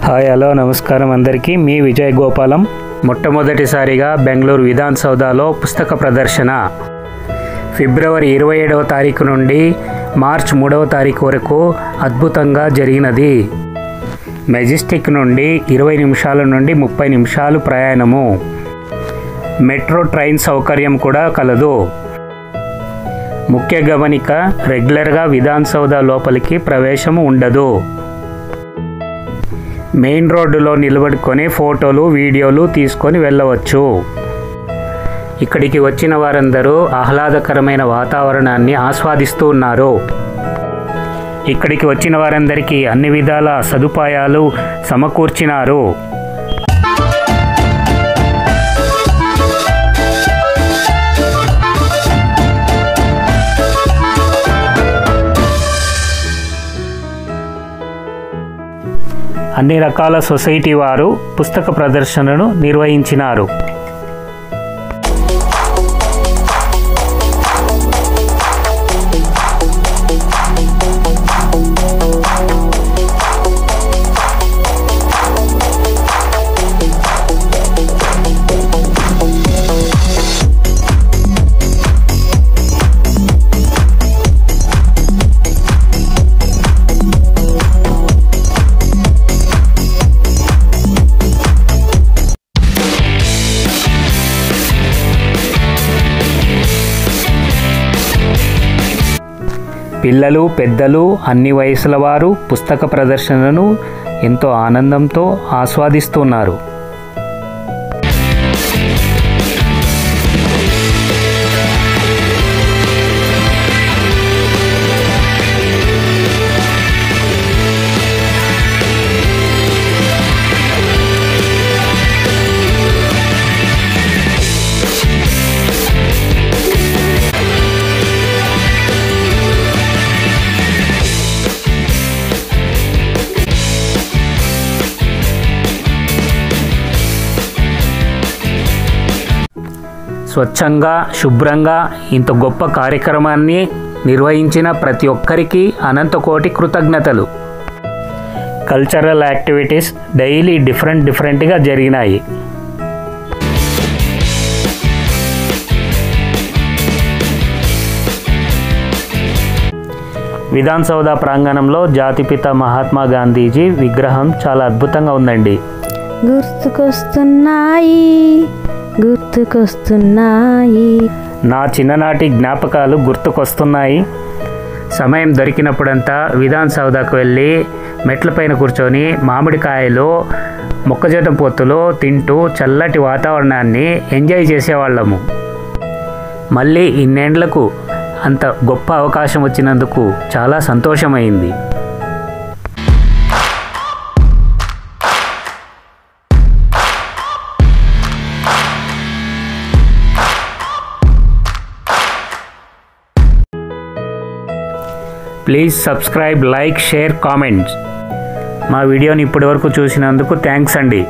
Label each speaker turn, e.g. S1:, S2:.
S1: Hi hello నమస్కారం అందరికీ. మీ విజయ్ గోపాలం. మొట్టమొదటిసారిగా బెంగళూరు విధాన్ సౌదాలో పుస్తక ప్రదర్శన ఫిబ్రవరి 27వ తారీఖు నుండి మార్చ్ 3వ తారీఖు వరకు అద్భుతంగా జరిగినది. మెజెస్టిక్ నుండి 20 నిమిషాల నుండి 30 నిమిషాలు ప్రయాణము. మెట్రో ట్రైన్ సౌకర్యం కూడా కలదు. ముఖ్య గమనిక, రెగ్యులర్గా విధాన్ సౌదా లోపలికి ప్రవేశము ఉండదు. మెయిన్ రోడ్డులో నిలబడుకొని ఫోటోలు వీడియోలు తీసుకొని వెళ్ళవచ్చు. ఇక్కడికి వచ్చిన వారందరూ ఆహ్లాదకరమైన వాతావరణాన్ని ఆస్వాదిస్తూ ఉన్నారు. ఇక్కడికి వచ్చిన వారందరికీ అన్ని విధాల సదుపాయాలు సమకూర్చినారు. అన్ని రకాల సొసైటీ వారు పుస్తక ప్రదర్శనను నిర్వహించినారు. పిల్లలు, పెద్దలు, అన్ని వయసుల వారు పుస్తక ప్రదర్శనను ఎంతో ఆనందంతో ఆస్వాదిస్తున్నారు. స్వచ్ఛంగా, శుభ్రంగా ఇంత గొప్ప కార్యక్రమాన్ని నిర్వహించిన ప్రతి ఒక్కరికి అనంతకోటి కృతజ్ఞతలు. కల్చరల్ యాక్టివిటీస్ డైలీ డిఫరెంట్గా జరిగినాయి. విధాన్ సౌదా ప్రాంగణంలో జాతిపిత మహాత్మా గాంధీజీ విగ్రహం చాలా అద్భుతంగా ఉందండి. గుర్తుకొస్తున్నాయి నా చిన్ననాటి జ్ఞాపకాలు గుర్తుకొస్తున్నాయి. సమయం దొరికినప్పుడంతా విధాన్ సౌదాకు వెళ్ళి మెట్లపైన కూర్చొని మామిడికాయలు, మొక్కజొన్న పొత్తులు తింటూ చల్లటి వాతావరణాన్ని ఎంజాయ్ చేసేవాళ్ళము. మళ్ళీ ఇన్నేండ్లకు అంత గొప్ప అవకాశం వచ్చినందుకు చాలా సంతోషమైంది. Please subscribe, like, share, comments. మా వీడియోని ఇప్పటి వరకు చూసినందుకు థ్యాంక్స్ అండి.